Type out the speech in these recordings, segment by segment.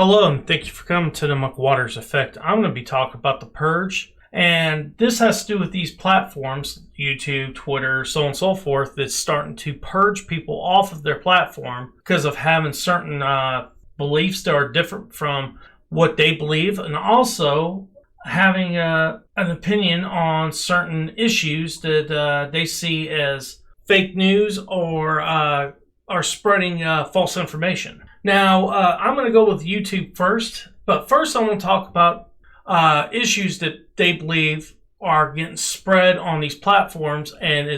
Hello, and thank you for coming to the McWattersaffect. I'm going to be talking about the Purge, and this has to do with these platforms, YouTube, Twitter, so on and so forth, that's starting to purge people off of their platform because of having certain beliefs that are different from what they believe, and also having an opinion on certain issues that they see as fake news or are spreading false information. Now, I'm going to go with YouTube first, but first I want to talk about issues that they believe are getting spread on these platforms, and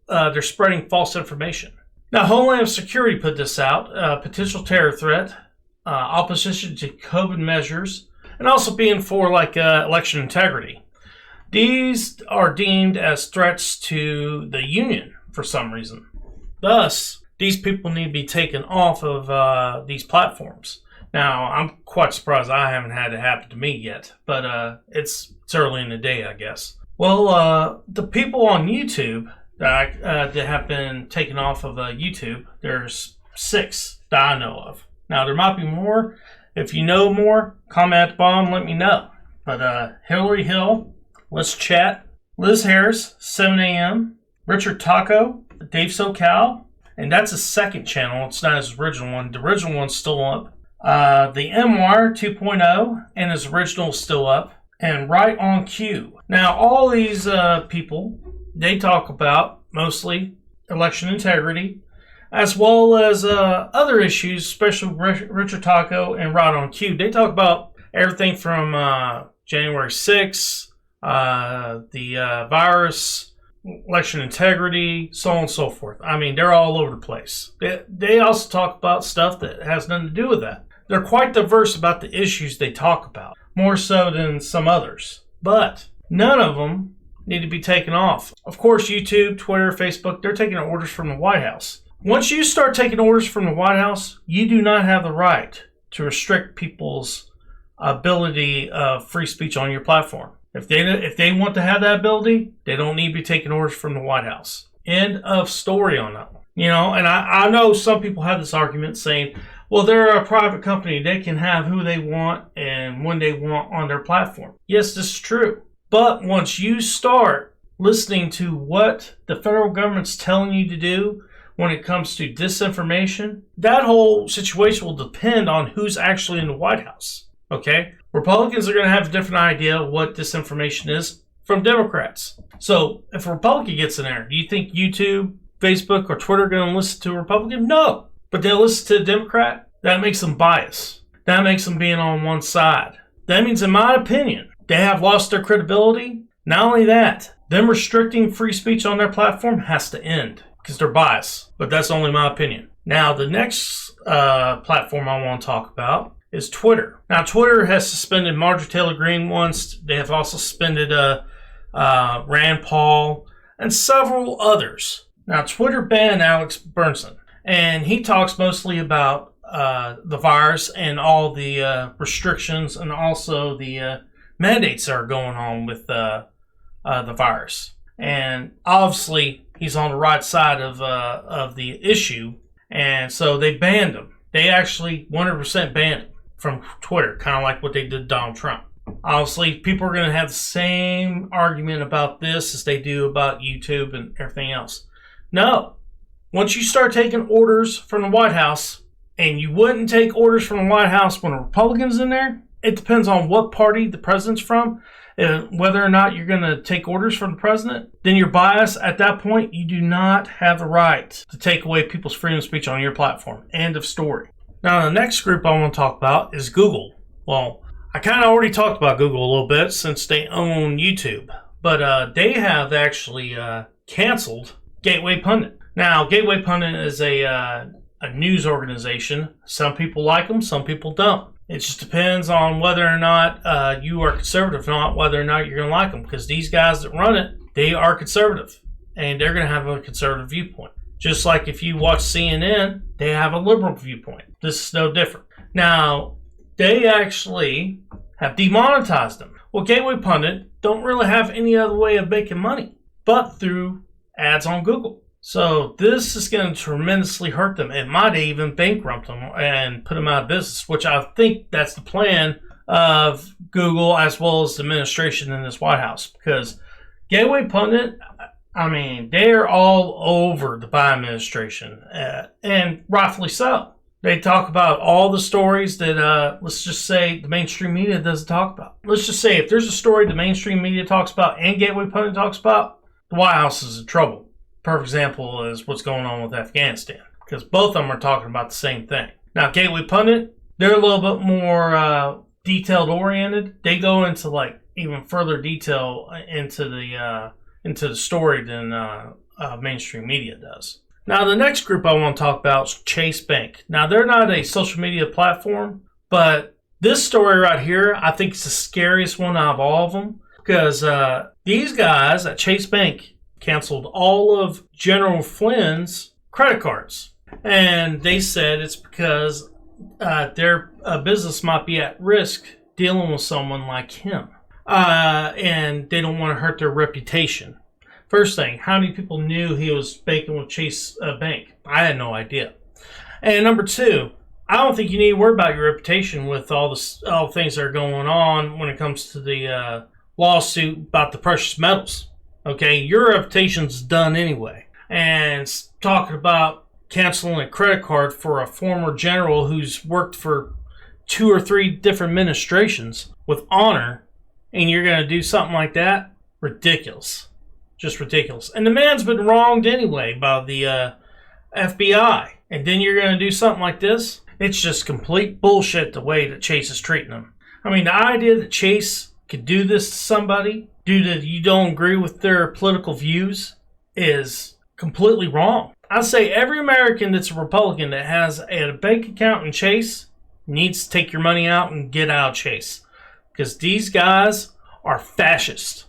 they're spreading false information. Now, Homeland Security put this out, potential terror threat, opposition to COVID measures, and also being for election integrity. These are deemed as threats to the union for some reason. Thus, these people need to be taken off of these platforms. Now, I'm quite surprised I haven't had it happen to me yet, but it's early in the day, I guess. Well, the people on YouTube that have been taken off of YouTube, there's 6 that I know of. Now, there might be more. If you know more, comment at the bottom, let me know. But Hillary Hill, Let's Chat, Liz Harris, 7 a.m., Richard Taco, Dave SoCal, and that's a second channel. It's not his original one. The original one's still up. The MWire 2.0 and his original is still up. And Right on Cue. Now, all these people, they talk about mostly election integrity, as well as other issues, especially Richard Taco and Right on Cue. They talk about everything from January 6th, the virus, election integrity, so on and so forth. I mean, they're all over the place. They also talk about stuff that has nothing to do with that. They're quite diverse about the issues they talk about, more so than some others. But none of them need to be taken off. Of course, YouTube, Twitter, Facebook, they're taking orders from the White House. Once you start taking orders from the White House, you do not have the right to restrict people's ability of free speech on your platform. If they want to have that ability, they don't need to be taking orders from the White House. End of story on that one. You know, and I know some people have this argument saying, well, they're a private company. They can have who they want and when they want on their platform. Yes, this is true. But once you start listening to what the federal government's telling you to do when it comes to disinformation, that whole situation will depend on who's actually in the White House. Okay? Republicans are going to have a different idea of what disinformation is from Democrats. So if a Republican gets in there, do you think YouTube, Facebook, or Twitter are going to listen to a Republican? No. But they'll listen to a Democrat? That makes them biased. That makes them being on one side. That means, in my opinion, they have lost their credibility. Not only that, them restricting free speech on their platform has to end because they're biased. But that's only my opinion. Now, the next platform I want to talk about is Twitter. Now, Twitter has suspended Marjorie Taylor Greene once. They have also suspended Rand Paul and several others. Now, Twitter banned Alex Bernson, and he talks mostly about the virus and all the restrictions and also the mandates that are going on with the virus. And obviously, he's on the right side of the issue, and so they banned him. They actually 100% banned him from Twitter, kind of like what they did to Donald Trump. Obviously, people are going to have the same argument about this as they do about YouTube and everything else. No. Once you start taking orders from the White House, and you wouldn't take orders from the White House when a Republican's in there, it depends on what party the president's from, and whether or not you're going to take orders from the president, then you're biased. At that point, you do not have the right to take away people's freedom of speech on your platform. End of story. Now, the next group I want to talk about is Google. Well, I kind of already talked about Google a little bit since they own YouTube, but they have actually canceled Gateway Pundit. Now, Gateway Pundit is a news organization. Some people like them, some people don't. It just depends on whether or not you are conservative or not, whether or not you're going to like them, because these guys that run it, they are conservative, and they're going to have a conservative viewpoint. Just like if you watch CNN, they have a liberal viewpoint. This is no different. Now, they actually have demonetized them. Well, Gateway Pundit don't really have any other way of making money but through ads on Google. So this is going to tremendously hurt them. It might even bankrupt them and put them out of business, which I think that's the plan of Google as well as the administration in this White House. Because Gateway Pundit, I mean, they're all over the Biden administration, and rightfully so. They talk about all the stories that, let's just say, the mainstream media doesn't talk about. Let's just say if there's a story the mainstream media talks about and Gateway Pundit talks about, the White House is in trouble. Perfect example is what's going on with Afghanistan, because both of them are talking about the same thing. Now, Gateway Pundit, they're a little bit more detailed oriented. They go into like even further detail into the story than mainstream media does. Now, the next group I want to talk about is Chase Bank. Now, they're not a social media platform, but this story right here, I think is the scariest one out of all of them, because these guys at Chase Bank canceled all of General Flynn's credit cards. And they said it's because their business might be at risk dealing with someone like him. And they don't want to hurt their reputation. First thing, how many people knew he was banking with Chase Bank? I had no idea. And number two, I don't think you need to worry about your reputation with all the things that are going on when it comes to the lawsuit about the precious metals. Okay, your reputation's done anyway. And talking about canceling a credit card for a former general who's worked for 2 or 3 different administrations with honor, and you're going to do something like that? Ridiculous. Just ridiculous. And the man's been wronged anyway by the FBI. And then you're going to do something like this? It's just complete bullshit the way that Chase is treating them. I mean, the idea that Chase could do this to somebody due to you don't agree with their political views is completely wrong. I say every American that's a Republican that has a bank account in Chase needs to take your money out and get out of Chase. Because these guys are fascists.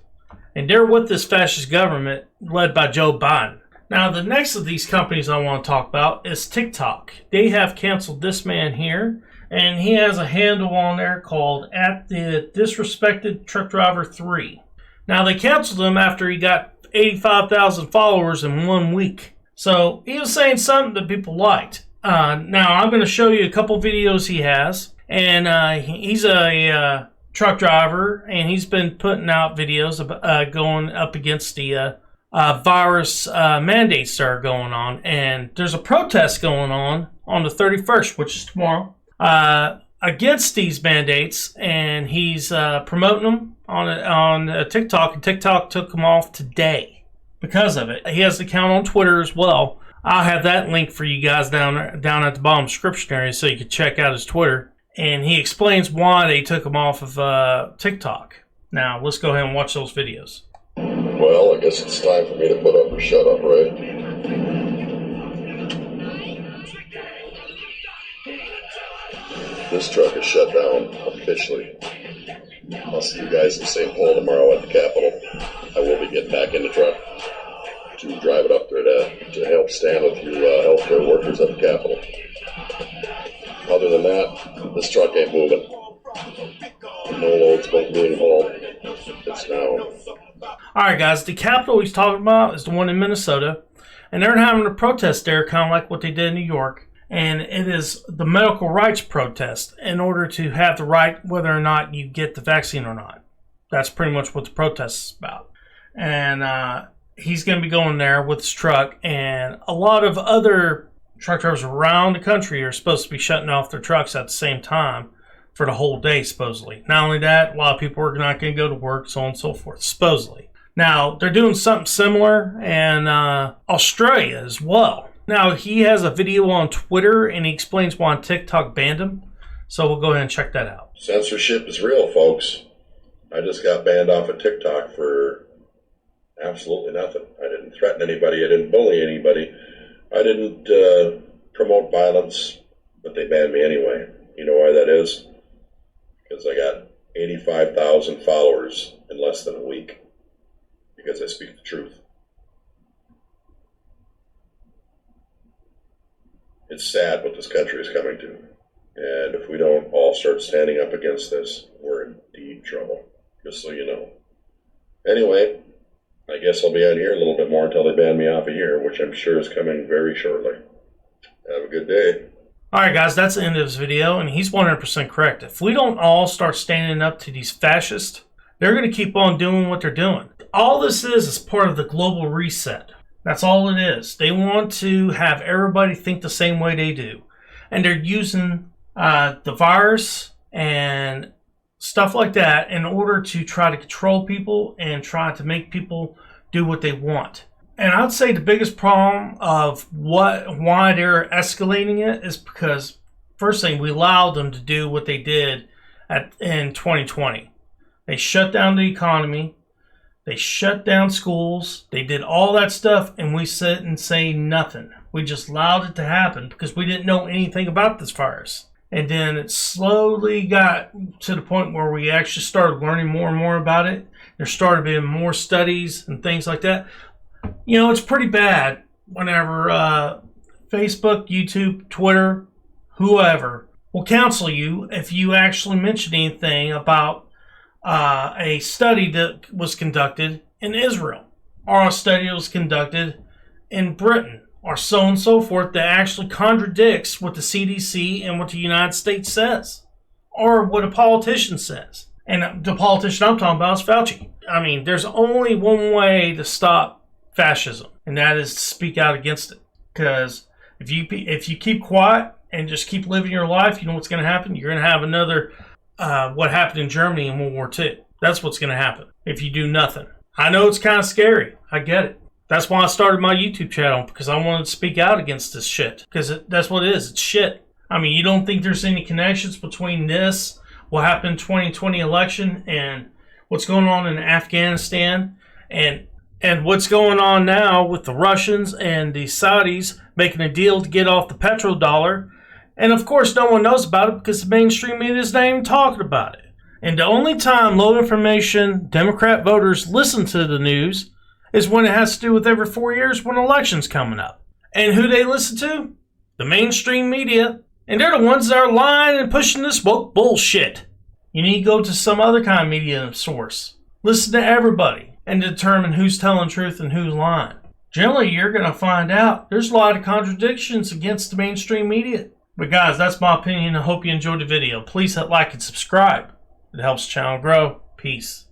And they're with this fascist government led by Joe Biden. Now, the next of these companies I want to talk about is TikTok. They have canceled this man here. And he has a handle on there called @the_disrespected_truck_driver_3. Now, they canceled him after he got 85,000 followers in 1 week. So, he was saying something that people liked. Now, I'm going to show you a couple videos he has. And he's a truck driver, and he's been putting out videos going up against the virus mandates that are going on. And there's a protest going on the 31st, which is tomorrow, against these mandates, and he's promoting them on TikTok, and TikTok took him off today because of it. He has an account on Twitter as well. I'll have that link for you guys down at the bottom description area so you can check out his Twitter. And he explains why they took him off of TikTok. Now, let's go ahead and watch those videos. Well, I guess it's time for me to put up or shut up, right? This truck is shut down officially. I'll see you guys in St. Paul tomorrow at the Capitol. I will be getting back in the truck to drive it up there to help stand with you healthcare workers at the Capitol. Other than that, this truck ain't moving. No loads won't be involved. It's now. Alright guys, the Capitol he's talking about is the one in Minnesota. And they're having a protest there, kind of like what they did in New York. And it is the medical rights protest in order to have the right whether or not you get the vaccine or not. That's pretty much what the protest is about. And he's going to be going there with his truck. And a lot of other truck drivers around the country are supposed to be shutting off their trucks at the same time for the whole day, supposedly. Not only that, a lot of people are not going to go to work, so on and so forth, supposedly. Now, they're doing something similar in Australia as well. Now, he has a video on Twitter, and he explains why TikTok banned him. So we'll go ahead and check that out. Censorship is real, folks. I just got banned off of TikTok for absolutely nothing. I didn't threaten anybody. I didn't bully anybody. I didn't promote violence, but they banned me anyway. You know why that is? Because I got 85,000 followers in less than a week. Because I speak the truth. It's sad what this country is coming to. And if we don't all start standing up against this, we're in deep trouble. Just so you know. Anyway, I guess I'll be on here a little bit more until they ban me off of here, which I'm sure is coming very shortly. Have a good day. Alright guys, that's the end of this video, and he's 100% correct. If we don't all start standing up to these fascists, they're going to keep on doing what they're doing. All this is part of the global reset. That's all it is. They want to have everybody think the same way they do. And they're using the virus and stuff like that in order to try to control people and try to make people do what they want. And I'd say the biggest problem of why they're escalating it is because, first thing, we allowed them to do what they did in 2020. They shut down the economy. They shut down schools. They did all that stuff, and we sit and say nothing. We just allowed it to happen because we didn't know anything about this virus. And then it slowly got to the point where we actually started learning more and more about it. There started being more studies and things like that. You know, it's pretty bad whenever Facebook, YouTube, Twitter, whoever will cancel you if you actually mention anything about a study that was conducted in Israel, or a study that was conducted in Britain, or so on and so forth, that actually contradicts what the CDC and what the United States says, or what a politician says. And the politician I'm talking about is Fauci. I mean, there's only one way to stop fascism, and that is to speak out against it. Because if you keep quiet and just keep living your life, you know what's going to happen? You're going to have another what happened in Germany in World War II. That's what's going to happen if you do nothing. I know it's kind of scary. I get it. That's why I started my YouTube channel, because I wanted to speak out against this shit. Because that's what it is. It's shit. I mean, you don't think there's any connections between this, what happened in 2020 election, and what's going on in Afghanistan, and what's going on now with the Russians and the Saudis making a deal to get off the petrodollar. And of course, no one knows about it because the mainstream media is not even talking about it. And the only time low information Democrat voters listen to the news is when it has to do with every 4 years when elections coming up. And who they listen to? The mainstream media. And they're the ones that are lying and pushing this woke bullshit. You need to go to some other kind of media source. Listen to everybody and determine who's telling truth and who's lying. Generally, you're going to find out there's a lot of contradictions against the mainstream media. But guys, that's my opinion. I hope you enjoyed the video. Please hit like and subscribe. It helps the channel grow. Peace.